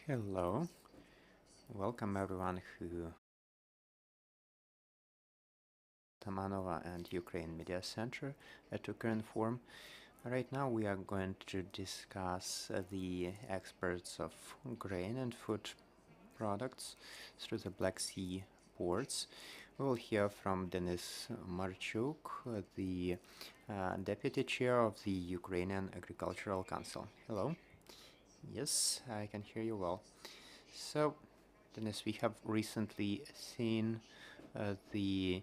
Hello, welcome everyone who Tamanova and Ukraine Media Center at Ukraine Forum. Right now we are going to discuss the exports of grain and food products through the Black Sea ports. We will hear from Denis Marchuk, the Deputy Chair of the Ukrainian Agricultural Council. Hello. Yes, I can hear you well. So, Dennis, we have recently seen the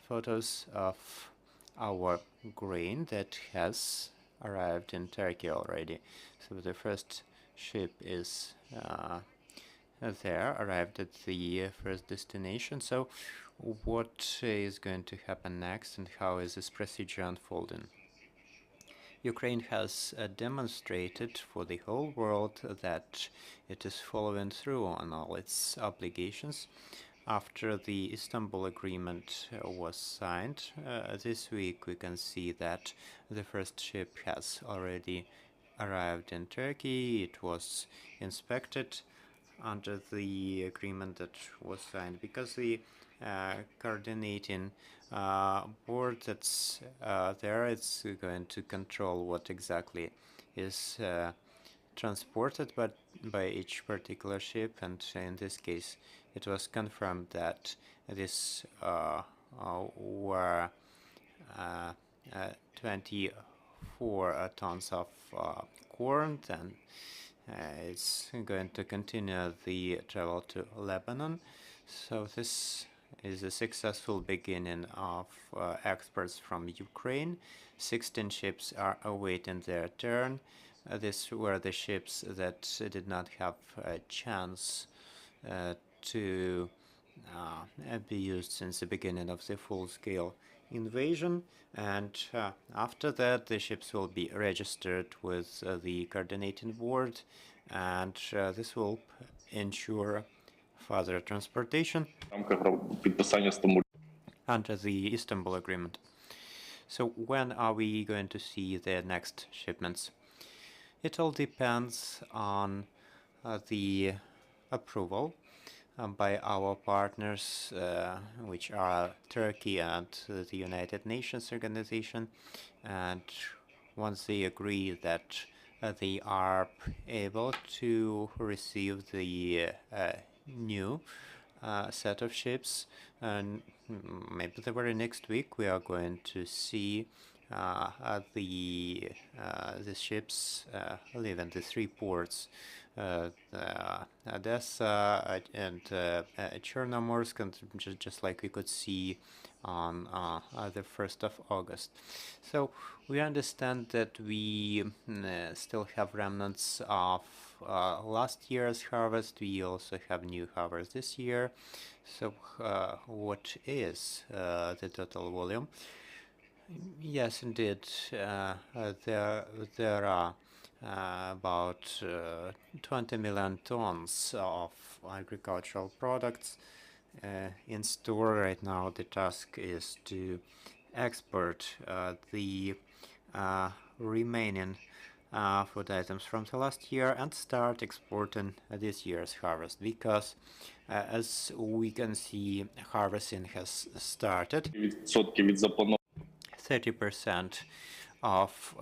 photos of our grain that has arrived in Turkey already. So the first ship is there, arrived at the first destination. So what is going to happen next and how is this procedure unfolding? Ukraine has demonstrated for the whole world that it is following through on all its obligations. After the Istanbul Agreement was signed this week, we can see that the first ship has already arrived in Turkey. It was inspected under the agreement that was signed because the coordinating board that's there, it's going to control what exactly is transported by each particular ship, and in this case it was confirmed that this were 24 tons of corn, and it's going to continue the travel to Lebanon. So this is a successful beginning of exports from Ukraine. 16 ships are awaiting their turn. These were the ships that did not have a chance to be used since the beginning of the full-scale invasion, and after that the ships will be registered with the coordinating board, and this will ensure further transportation under the Istanbul Agreement. So when are we going to see the next shipments? It all depends on the approval by our partners, which are Turkey and the United Nations Organization. And once they agree that they are able to receive the new set of ships, and maybe the very next week we are going to see the ships leaving the three ports, Odessa and Chernomorsk, and just like we could see on the 1st of August. So we understand that we still have remnants of last year's harvest. We also have new harvest this year. So what is the total volume? Yes, indeed. There are about 20 million tons of agricultural products in store right now. The task is to export the remaining food items from the last year and start exporting this year's harvest, because as we can see, harvesting has started. 30% of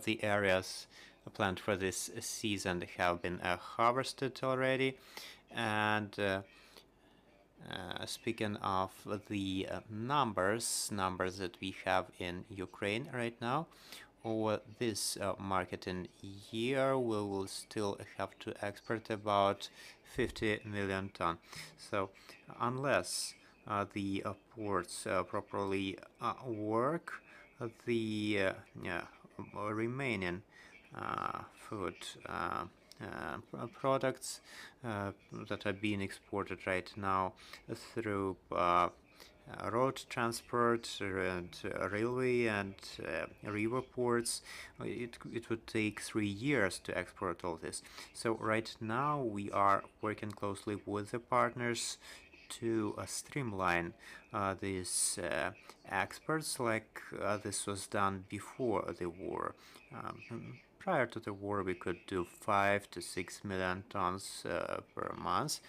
the areas planned for this season have been harvested already. And speaking of the numbers that we have in Ukraine right now, over this marketing year, we will still have to export about 50 million ton. So unless the ports properly work, the remaining food products that are being exported right now through road transport and railway and river ports, it would take 3 years to export all this. So right now we are working closely with the partners to streamline these exports, like this was done before the war. prior to the war, we could do 5 to 6 million tons per month.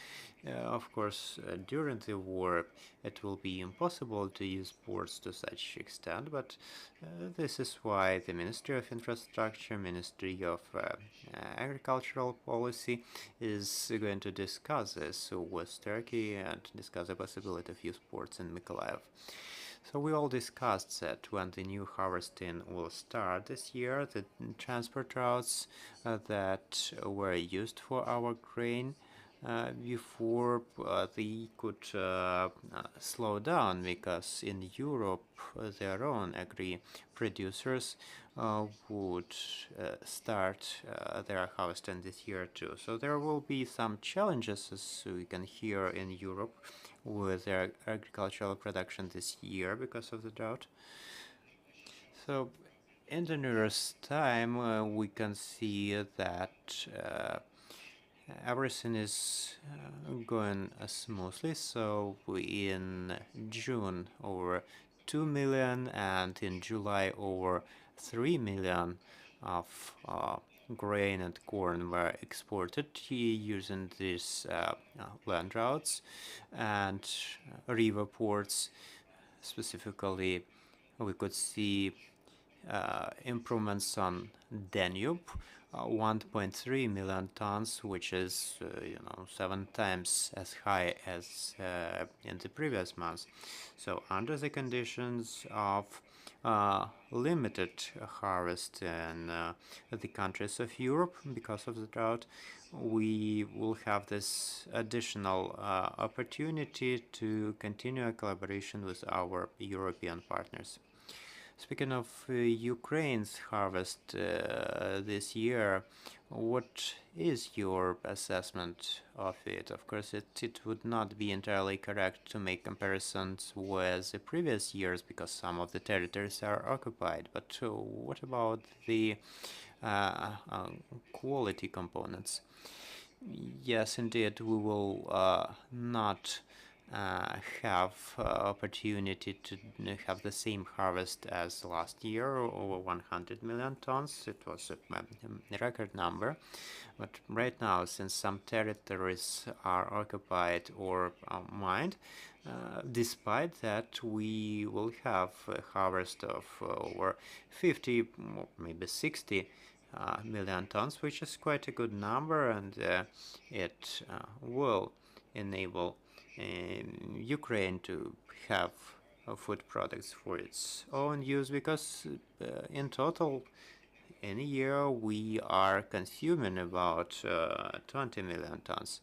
Of course, during the war, it will be impossible to use ports to such extent, but this is why the Ministry of Infrastructure, Ministry of Agricultural Policy is going to discuss this with Turkey and discuss the possibility of use ports in Mykolaiv. So we all discussed that when the new harvesting will start this year, the transport routes that were used for our grain before they could slow down, because in Europe their own agri producers would start their harvesting this year too. So there will be some challenges, as we can hear, in Europe with their agricultural production this year because of the drought. So in the nearest time, we can see that everything is going smoothly. So in June over 2 million and in July over 3 million of grain and corn were exported using these land routes and river ports. Specifically, we could see improvements on Danube, 1.3 million tons, which is 7 times as high as in the previous months. So under the conditions of limited harvest in the countries of Europe because of the drought, we will have this additional opportunity to continue a collaboration with our European partners. Speaking of Ukraine's harvest this year, what is your assessment of it? Of course, it would not be entirely correct to make comparisons with the previous years because some of the territories are occupied. But what about the quality components? Yes, indeed, we will not have opportunity to have the same harvest as last year, over 100 million tons. It was a record number. But right now, since some territories are occupied or mined, despite that, we will have a harvest of over 50, or maybe 60 million tons, which is quite a good number, and it will enable Ukraine to have food products for its own use, because in total in a year we are consuming about 20 million tons.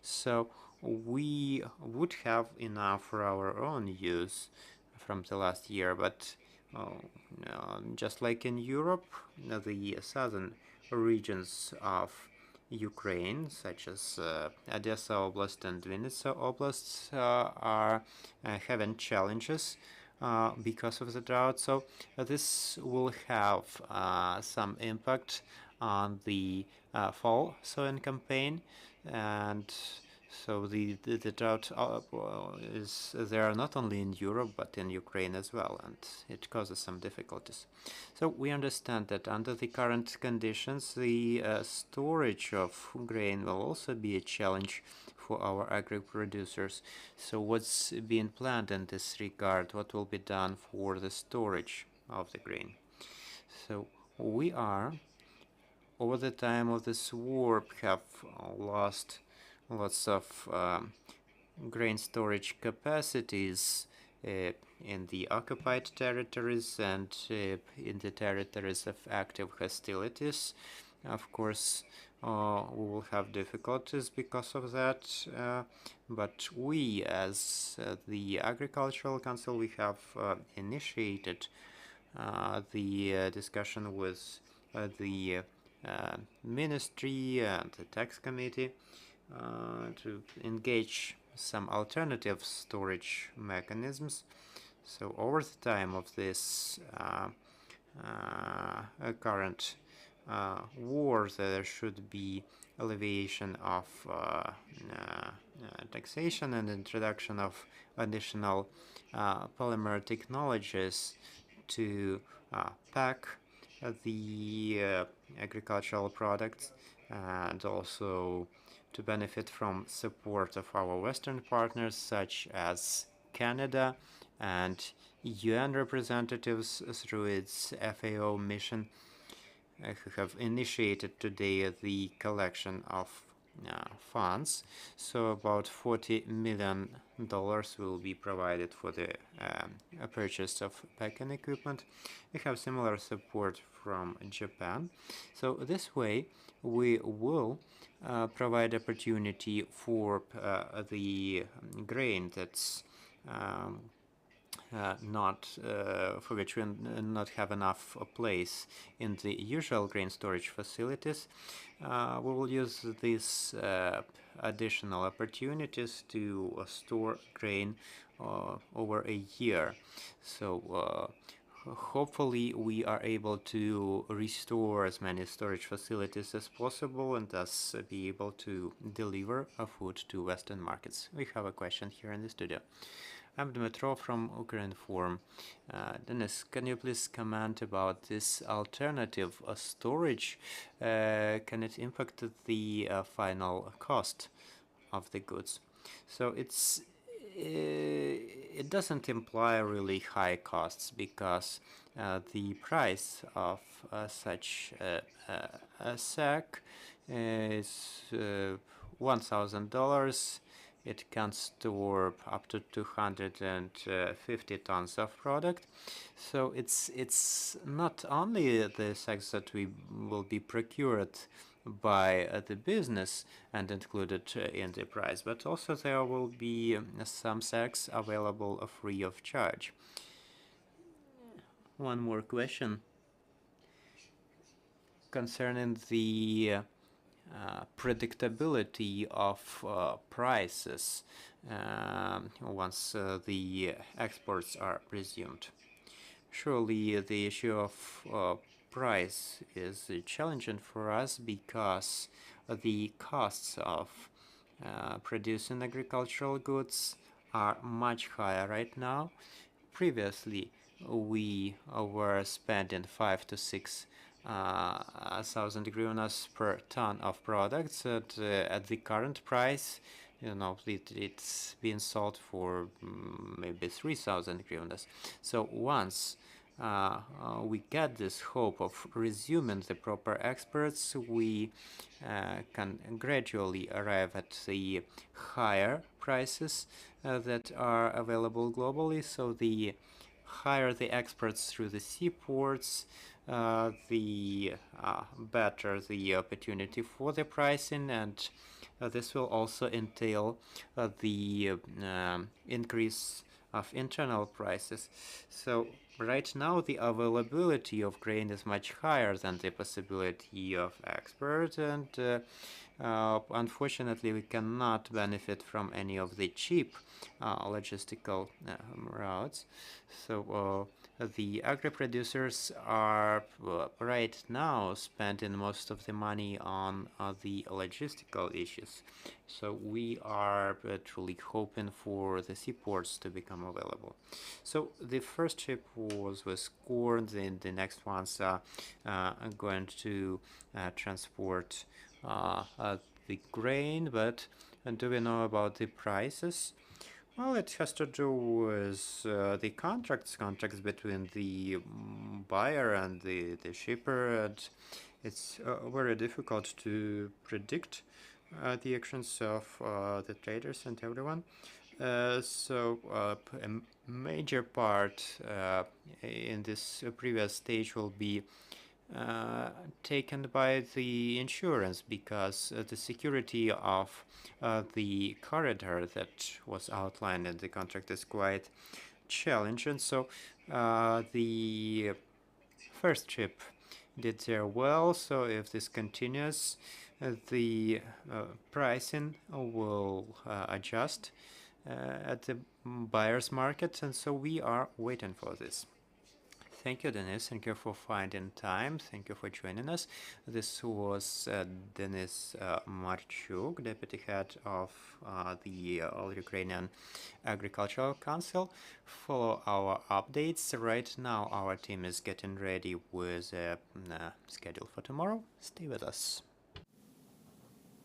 So we would have enough for our own use from the last year, but just like in Europe, the southern regions of Ukraine, such as Odessa Oblast and Vinnytsia Oblast, are having challenges because of the drought. So this will have some impact on the fall sowing campaign, and so the drought is there not only in Europe but in Ukraine as well, and it causes some difficulties. So we understand that under the current conditions, the storage of grain will also be a challenge for our agri producers. So what's being planned in this regard? What will be done for the storage of the grain? So we are, over the time of this war, have lost lots of grain storage capacities in the occupied territories and in the territories of active hostilities. Of course, we will have difficulties because of that, but we, as the Agricultural Council, we have initiated the discussion with the Ministry and the Tax Committee to engage some alternative storage mechanisms. So over the time of this current war, there should be alleviation of taxation and introduction of additional polymer technologies to pack the agricultural products, and also to benefit from support of our Western partners such as Canada and UN representatives through its FAO mission, who have initiated today the collection of funds. So about $40 million will be provided for the purchase of packing equipment. We have similar support from Japan. So this way we will provide opportunity for the grain that's not for which we not have enough place in the usual grain storage facilities. We will use these additional opportunities to store grain over a year. So hopefully we are able to restore as many storage facilities as possible and thus be able to deliver food to Western markets. We have a question here in the studio. I'm Dmitro from Ukrainian Forum. Dennis, can you please comment about this alternative storage? Can it impact the final cost of the goods? So it doesn't imply really high costs because the price of such a sack is $1,000. It can store up to 250 tons of product. So it's not only the sacks that will be procured by the business and included in the price, but also there will be some sacks available free of charge. One more question concerning the predictability of prices once the exports are resumed. Surely the issue of price is challenging for us because the costs of producing agricultural goods are much higher right now. Previously, we were spending 5 to 6 thousand hryvnias per ton of products at the current price. It's being sold for maybe 3,000 hryvnias. So once we get this hope of resuming the proper exports, we can gradually arrive at the higher prices that are available globally. So the higher the exports through the seaports, the better the opportunity for the pricing, and this will also entail the increase of internal prices. So right now the availability of grain is much higher than the possibility of export, and unfortunately we cannot benefit from any of the cheap logistical routes. So the agri-producers are right now spending most of the money on the logistical issues. So we are truly hoping for the seaports to become available. So the first ship was with corn, then the next ones are going to transport the grain, but do we know about the prices? Well, it has to do with the contracts between the buyer and the shipper, and it's very difficult to predict the actions of the traders and everyone. So a major part in this previous stage will be taken by the insurance, because the security of the corridor that was outlined in the contract is quite challenging. So the first ship did there well. So if this continues, the pricing will adjust at the buyer's market, and so we are waiting for this. Thank you, Denis. Thank you for finding time. Thank you for joining us. This was Denis Marchuk, Deputy Head of the All-Ukrainian Agricultural Council. For our updates, right now our team is getting ready with a schedule for tomorrow. Stay with us.